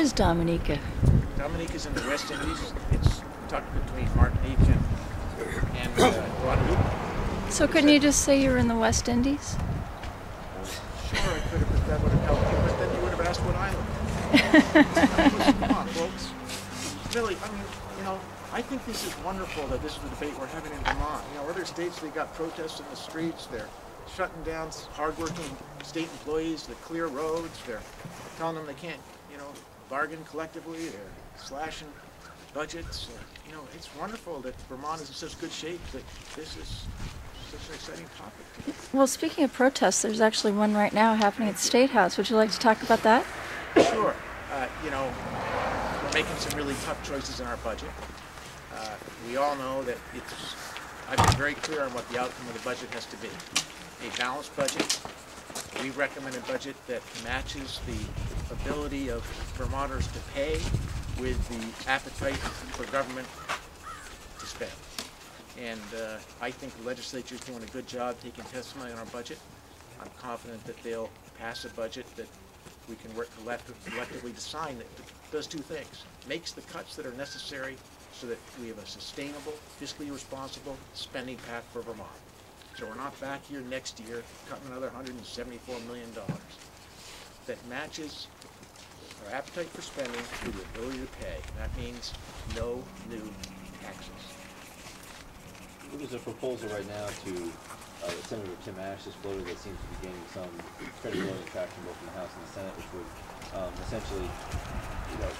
is Dominica? Dominica's in the West Indies. It's tucked between Martinique and Guadeloupe. So couldn't you just say you're in the West Indies? Sure, I could have, but that would have helped you, but then you would have asked what island. Come on, folks. Really, I mean, you know, I think this is wonderful that this is the debate we're having in Vermont. You know, other states, they got protests in the streets. They're shutting down hardworking state employees that clear roads. They're telling them they can't, you know, bargain collectively. They're slashing budgets. You know, it's wonderful that Vermont is in such good shape that this is such an exciting topic. Well, speaking of protests, there's actually one right now happening at the State House. Would you like to talk about that? Sure. You know, we're making some really tough choices in our budget. We all know that I've been very clear on what the outcome of the budget has to be. A balanced budget. We recommend a budget that matches the ability of Vermonters to pay with the appetite for government to spend. And I think the legislature is doing a good job taking testimony on our budget. I'm confident that they'll pass a budget that we can work collectively to sign that does two things. Makes the cuts that are necessary so that we have a sustainable, fiscally responsible spending path for Vermont. So we're not back here next year cutting another $174 million. That matches our appetite for spending with the ability to pay. That means no new taxes. There's a proposal right now to Senator Tim Ash has floated that seems to be gaining some credibility and traction both in the House and the Senate, which would essentially,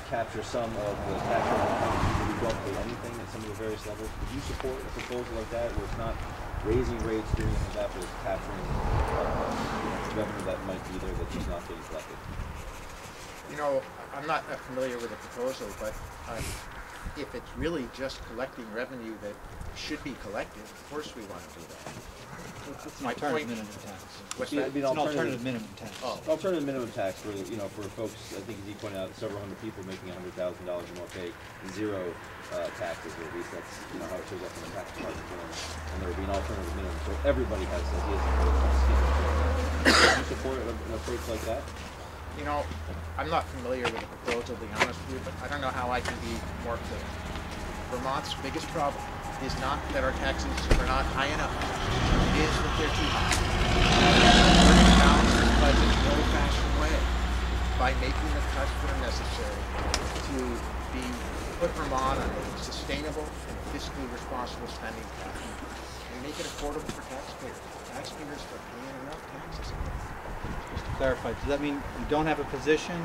capture some of the tax revenue we don't pay anything at some of the various levels. Would you support a proposal like that, where it's not raising rates, doing something like that, but it's capturing revenue that might be there that's just not being collected? You know, I'm not familiar with the proposal, but if it's really just collecting revenue that should be collected, of course we want to do that. It's an alternative minimum tax. What's that? It's an alternative minimum tax. Oh. Alternative minimum tax for for folks. I think as you pointed out, several hundred people making $100,000 or more pay zero taxes, or at least that's how it shows up in the tax department form. And there would be an alternative minimum, so everybody has that. Do you support an approach like that? You know, I'm not familiar with the proposal, to be honest with you, but I don't know how I can be more clear. Vermont's biggest problem is not that our taxes are not high enough. It is that they're too high. We're going to balance this budget the old-fashioned way by making the cuts that are necessary to put Vermont on a sustainable and fiscally responsible spending path and make it affordable for taxpayers. Taxpayers are paying enough taxes. Just to clarify, does that mean you don't have a position?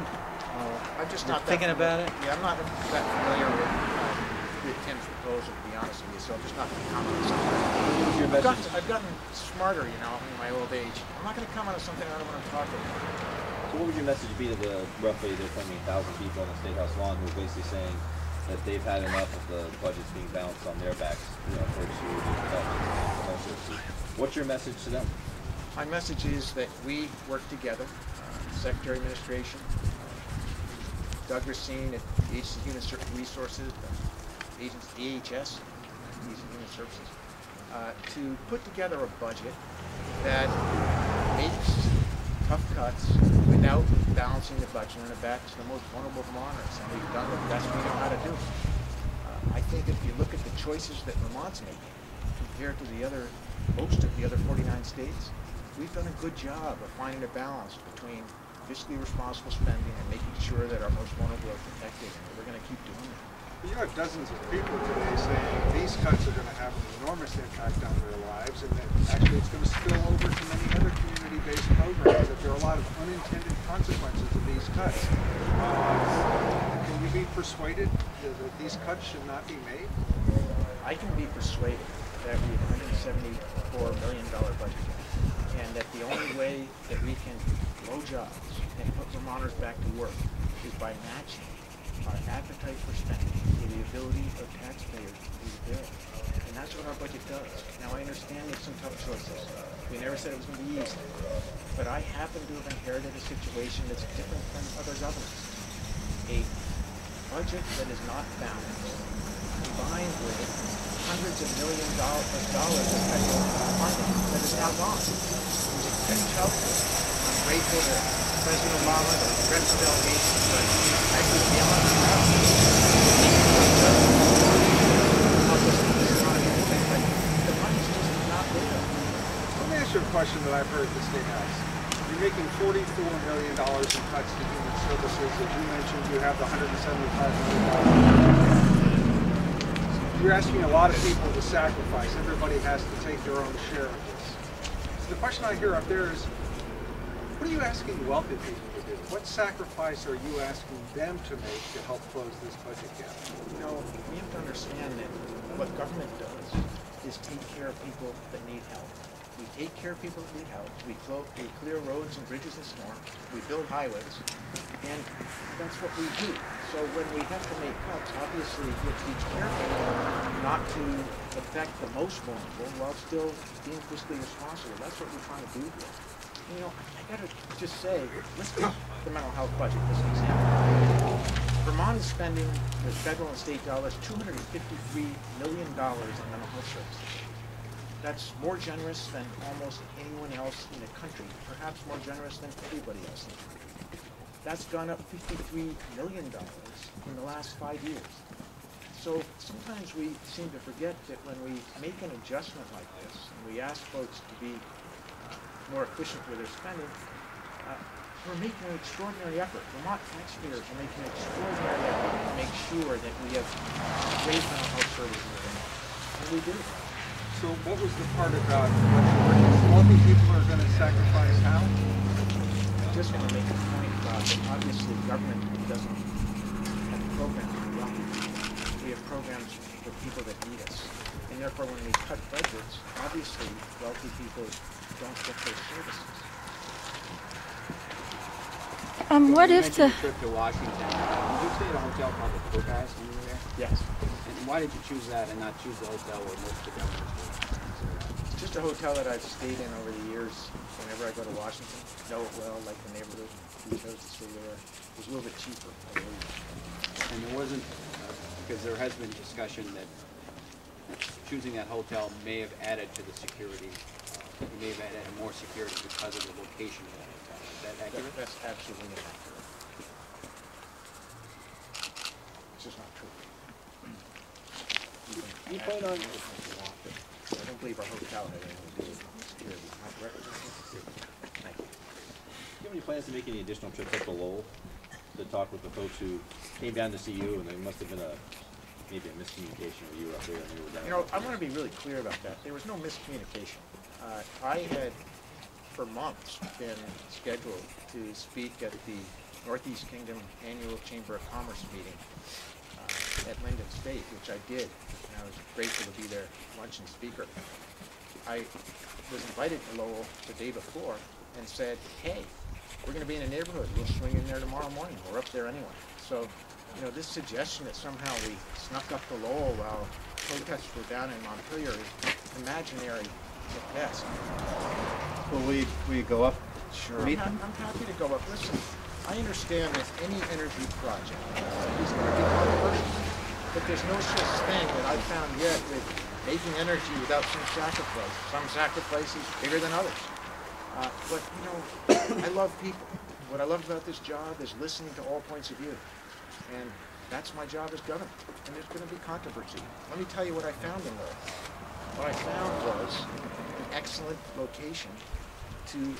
I'm just not thinking about it? Yeah, I'm not that familiar with Tim's proposal, to be honest with you, so I'm just not going to comment on something. I've gotten smarter, in my old age. I'm not going to comment on something I don't want to talk about. So what would your message be to the roughly 1,000 people on the State House lawn who are basically saying that they've had enough of the budgets being balanced on their backs, folks who are what's your message to them? My message is that we work together, Secretary of Administration, Doug Racine at the Agency of Human Resources, EHS, Agency of Human Services, to put together a budget that makes tough cuts without balancing the budget on the backs of the most vulnerable Vermonters, and we've done the best we know how to do. I think if you look at the choices that Vermont's making compared to most of the other 49 states, we've done a good job of finding a balance between fiscally responsible spending and making sure that our most vulnerable are protected, and we're going to keep doing that. You have dozens of people today saying these cuts are going to have an enormous impact on their lives, and that actually it's going to spill over to many other community-based programs, that there are a lot of unintended consequences of these cuts. Can you be persuaded that these cuts should not be made? I can be persuaded that we have a $174 million budget, and that the only way that we can grow jobs and put Vermonters back to work is by matching our appetite for spending with the ability of taxpayers to pay the bill. And that's what our budget does. Now, I understand there's some tough choices. We never said it was going to be easy. But I happen to have inherited a situation that's different from other governments. A budget that is not balanced, combined with hundreds of millions of dollars of federal funding that is now gone. It was a huge help. I'm grateful to President Obama, the rest of the delegation, but actually the question that I've heard at the State House. You're making $44 million in cuts to human services. As you mentioned, you have the $175 million. You're asking a lot of people to sacrifice. Everybody has to take their own share of this. So the question I hear up there is, what are you asking wealthy people to do? What sacrifice are you asking them to make to help close this budget gap? You know, we have to understand that what government does is take care of people that need help. We take care of people that need help. We clear roads and bridges in storms. We build highways, and that's what we do. So when we have to make cuts, obviously we have to be careful not to affect the most vulnerable while still being fiscally responsible. That's what we're trying to do here. You know, I gotta just say, let's take the mental health budget as an example. Vermont is spending, with federal and state dollars, $253 million on mental health services. That's more generous than almost anyone else in the country, perhaps more generous than everybody else in the country. That's gone up $53 million in the last 5 years. So sometimes we seem to forget that when we make an adjustment like this, and we ask folks to be more efficient with their spending, we're making an extraordinary effort. Vermont taxpayers are making an extraordinary effort to make sure that we have great mental health services in Vermont. And we do. So what was the part about what wealthy people are going to sacrifice how? I'm just going to make a point about that obviously government doesn't have programs for wealthy people. We have programs for people that need us. And therefore when we cut budgets, obviously wealthy people don't get those services. What You if mentioned the... your trip to Washington. Did you stay at a hotel called the Courthouse when you were there? Yes. And why did you choose that and not choose the hotel where most of the governors were? It's just a hotel that I've stayed in over the years. Whenever I go to Washington, know it well, like the neighborhood. We chose to stay there. It was a little bit cheaper, I believe. And there wasn't, because there has been discussion that choosing that hotel may have added to the security. You may have added more security because of the location of that hotel. Is that accurate? That's absolutely inaccurate. It's just not true. You plan on... I don't believe our hotel had anything to do with security. Am I correct? Thank you. Do you have any plans to make any additional trips up to Lowell to talk with the folks who came down to see you, and there must have been maybe a miscommunication where you were up there and you were down? You know, I want to be really clear about that. There was no miscommunication. I had, for months, been scheduled to speak at the Northeast Kingdom Annual Chamber of Commerce meeting at Linden State, which I did, and I was grateful to be their luncheon speaker. I was invited to Lowell the day before and said, hey, we're going to be in a neighborhood. We'll swing in there tomorrow morning. We're up there anyway. So, you know, this suggestion that somehow we snuck up to Lowell while protests were down in Montpelier is imaginary at best. Will we go up? Sure. Meet I'm happy to go up. Listen, I understand that any energy project is going to be controversial, but there's no such thing that I've found yet with making energy without some sacrifice. Some sacrifices bigger than others. But, you know, I love people. What I love about this job is listening to all points of view. And that's my job as governor. And there's going to be controversy. Let me tell you what I found in Lowell. What I found was an excellent location to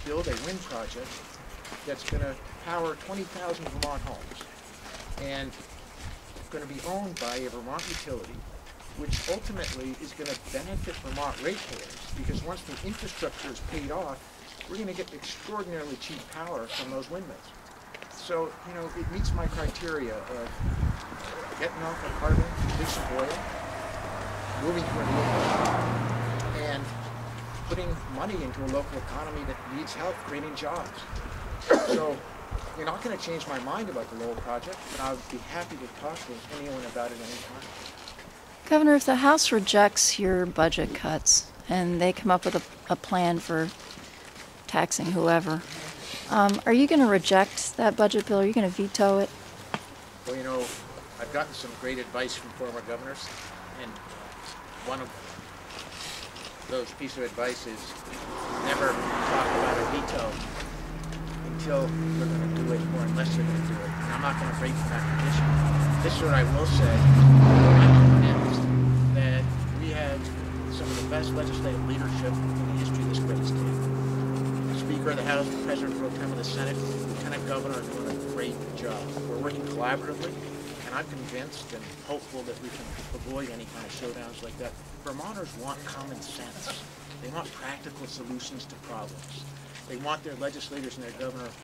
build a wind project that's going to power 20,000 Vermont homes and going to be owned by a Vermont utility, which ultimately is going to benefit Vermont ratepayers, because once the infrastructure is paid off, we're going to get extraordinarily cheap power from those windmills. So, you know, it meets my criteria of getting off of carbon-efficient oil, moving to renewables, and putting money into a local economy that needs help creating jobs. So, you're not going to change my mind about the Lowell project, but I would be happy to talk to anyone about it anytime. Governor, if the House rejects your budget cuts and they come up with a plan for taxing whoever, are you going to reject that budget bill? Are you going to veto it? Well, you know, I've gotten some great advice from former governors, and one of those pieces of advice is never talk about a veto until they're going to do it or unless they're going to do it. And I'm not going to break from that tradition. This is what I will say. I'm convinced that we have some of the best legislative leadership in the history of this great state. Speaker of the House, President Pro Tem of the Senate, Lieutenant Governor are doing a great job. We're working collaboratively, and I'm convinced and hopeful that we can avoid any kind of showdowns like that. Vermonters want common sense. They want practical solutions to problems. They want their legislators and their governor